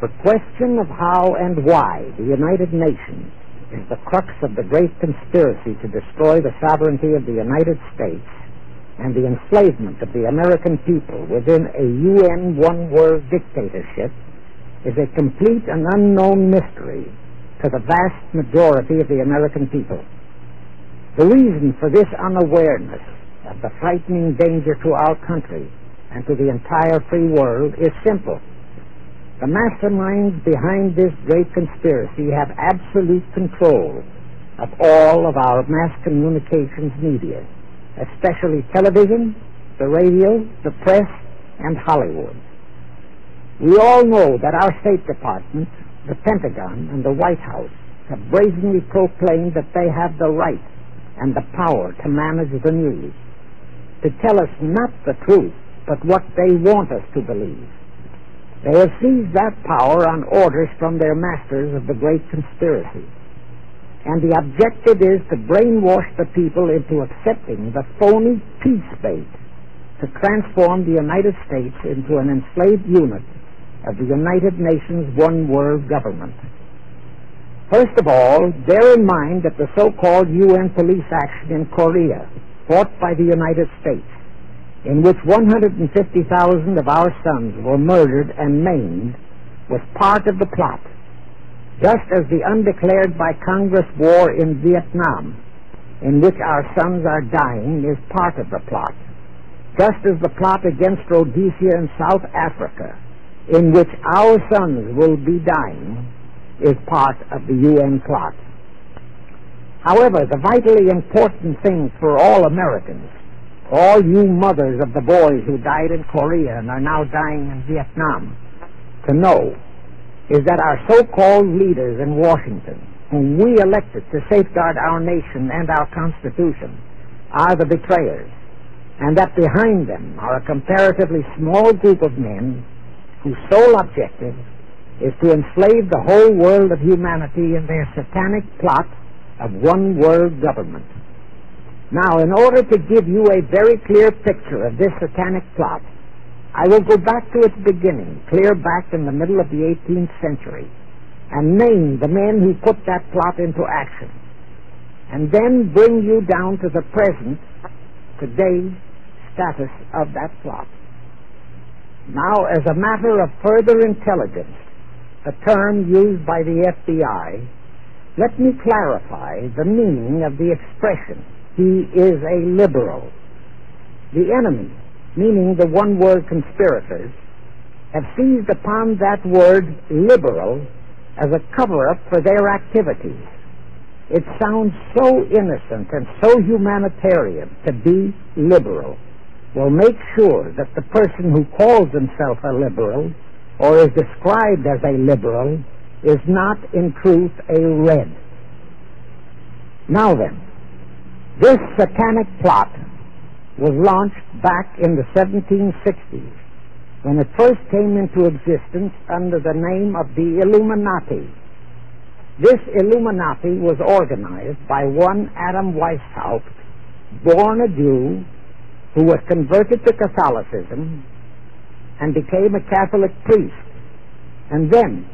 The question of how and why the United Nations is the crux of the great conspiracy to destroy the sovereignty of the United States and the enslavement of the American people within a UN one-world dictatorship is a complete and unknown mystery to the vast majority of the American people. The reason for this unawareness of the frightening danger to our country and to the entire free world is simple. The masterminds behind this great conspiracy have absolute control of all of our mass communications media, especially television, the radio, the press, and Hollywood. We all know that our State Department, the Pentagon, and the White House have brazenly proclaimed that they have the right and the power to manage the news, to tell us not the truth, but what they want us to believe. They have seized that power on orders from their masters of the great conspiracy. And the objective is to brainwash the people into accepting the phony peace bait to transform the United States into an enslaved unit of the United Nations one world government. First of all, bear in mind that the so-called UN police action in Korea, fought by the United States, in which 150,000 of our sons were murdered and maimed, was part of the plot, just as the undeclared by Congress war in Vietnam, in which our sons are dying, is part of the plot, just as the plot against Rhodesia and South Africa, in which our sons will be dying, is part of the UN plot. However, the vitally important thing for all Americans, all you mothers of the boys who died in Korea and are now dying in Vietnam, to know is that our so-called leaders in Washington, whom we elected to safeguard our nation and our Constitution, are the betrayers, and that behind them are a comparatively small group of men whose sole objective is to enslave the whole world of humanity in their satanic plot of one world government. Now, in order to give you a very clear picture of this satanic plot, I will go back to its beginning, clear back in the middle of the 18th century, and name the men who put that plot into action, and then bring you down to the present, today's status of that plot. Now, as a matter of further intelligence, a term used by the FBI, let me clarify the meaning of the expression, "He is a liberal." The enemy, meaning the one-word conspirators, have seized upon that word liberal as a cover-up for their activities. It sounds so innocent and so humanitarian to be liberal. Well, make sure that the person who calls himself a liberal or is described as a liberal is not in truth a red. Now then, this satanic plot was launched back in the 1760s when it first came into existence under the name of the Illuminati. This Illuminati was organized by one Adam Weishaupt, born a Jew, who was converted to Catholicism and became a Catholic priest, and then,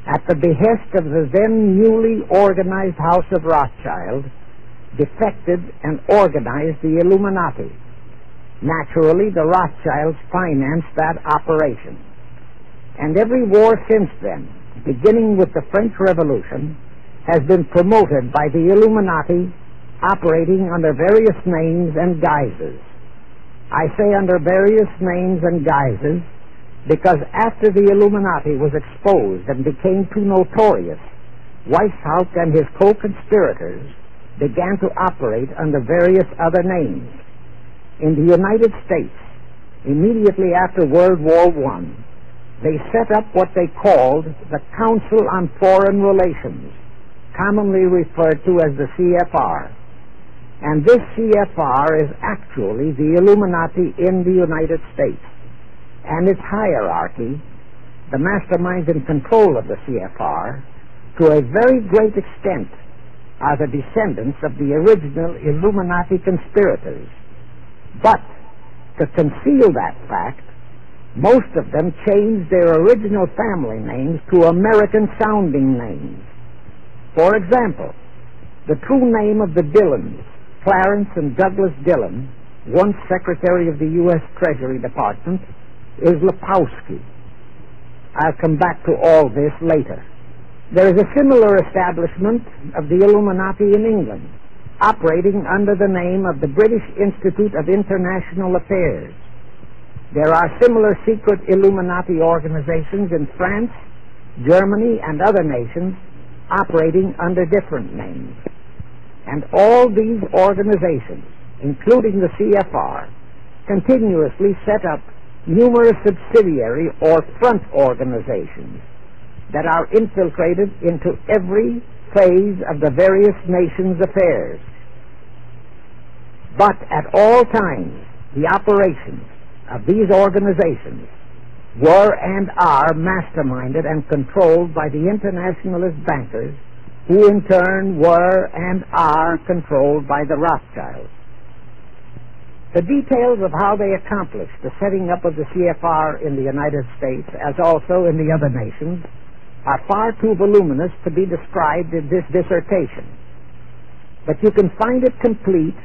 at the behest of the then newly organized House of Rothschild, defected and organized the Illuminati. Naturally, the Rothschilds financed that operation. And every war since then, beginning with the French Revolution, has been promoted by the Illuminati, operating under various names and guises. I say under various names and guises because after the Illuminati was exposed and became too notorious, Weishaupt and his co-conspirators began to operate under various other names. In the United States, immediately after World War I, they set up what they called the Council on Foreign Relations, commonly referred to as the CFR. And this CFR is actually the Illuminati in the United States. And its hierarchy, the masterminds in control of the CFR, to a very great extent, are the descendants of the original Illuminati conspirators. But to conceal that fact, Most of them changed their original family names to American-sounding names. For example, the true name of the Dillons, Clarence and Douglas Dillon, once Secretary of the U.S. Treasury Department, is Lepowski. I'll come back to all this later. There is a similar establishment of the Illuminati in England, operating under the name of the British Institute of International Affairs. There are similar secret Illuminati organizations in France, Germany, and other nations operating under different names. And all these organizations, including the CFR, continuously set up numerous subsidiary or front organizations that are infiltrated into every phase of the various nations' affairs. But at all times, the operations of these organizations were and are masterminded and controlled by the internationalist bankers, who in turn were and are controlled by the Rothschilds. The details of how they accomplished the setting up of the CFR in the United States, as also in the other nations, are far too voluminous to be described in this dissertation. But you can find it complete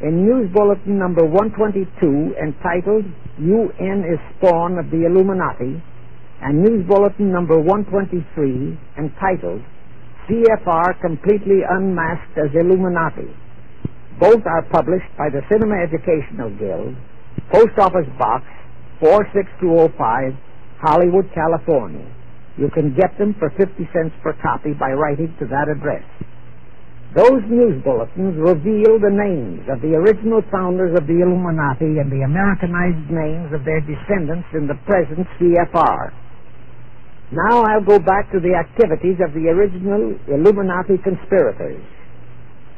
in News Bulletin number 122, entitled UN is Spawn of the Illuminati, and News Bulletin number 123, entitled CFR Completely Unmasked as Illuminati. Both are published by the Cinema Educational Guild, Post Office Box 46205, Hollywood, California. You can get them for 50 cents per copy by writing to that address. Those news bulletins reveal the names of the original founders of the Illuminati and the Americanized names of their descendants in the present CFR. Now I'll go back to the activities of the original Illuminati conspirators.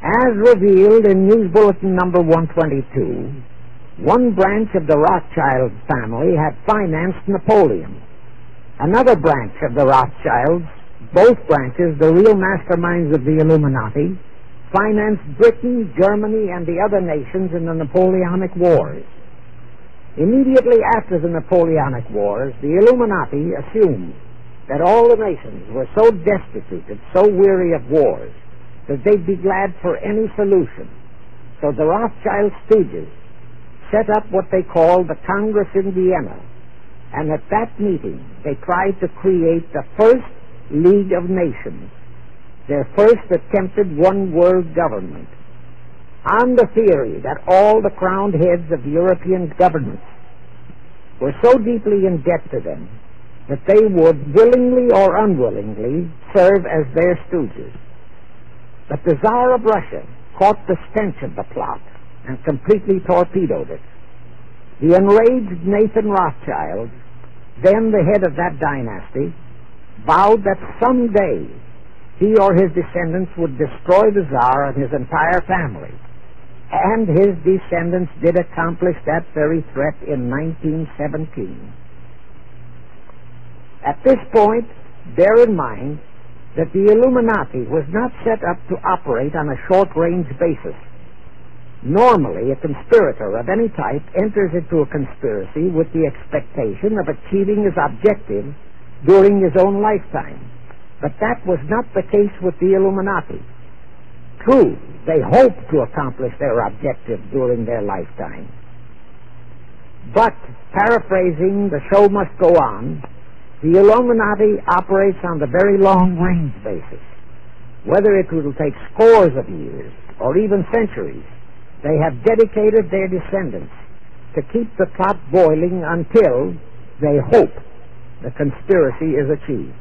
As revealed in News Bulletin number 122, one branch of the Rothschild family had financed Napoleon. Another branch of the Rothschilds, both branches the real masterminds of the Illuminati, financed Britain, Germany, and the other nations in the Napoleonic Wars. Immediately after the Napoleonic Wars, the Illuminati assumed that all the nations were so destitute and so weary of wars that they'd be glad for any solution. So the Rothschild stooges set up what they called the Congress in Vienna, and at that meeting they tried to create the first League of Nations, their first attempted one-world government, on the theory that all the crowned heads of European governments were so deeply in debt to them that they would, willingly or unwillingly, serve as their stooges. But the Tsar of Russia caught the stench of the plot and completely torpedoed it. The enraged Nathan Rothschild, then the head of that dynasty, vowed that someday he or his descendants would destroy the Tsar and his entire family. And his descendants did accomplish that very threat in 1917. At this point, bear in mind that the Illuminati was not set up to operate on a short-range basis. Normally, a conspirator of any type enters into a conspiracy with the expectation of achieving his objective during his own lifetime. But that was not the case with the Illuminati. True, they hoped to accomplish their objective during their lifetime. But, paraphrasing The Show Must Go On, the Illuminati operates on the very long-range basis. Whether it will take scores of years or even centuries, they have dedicated their descendants to keep the pot boiling until, they hope, the conspiracy is achieved.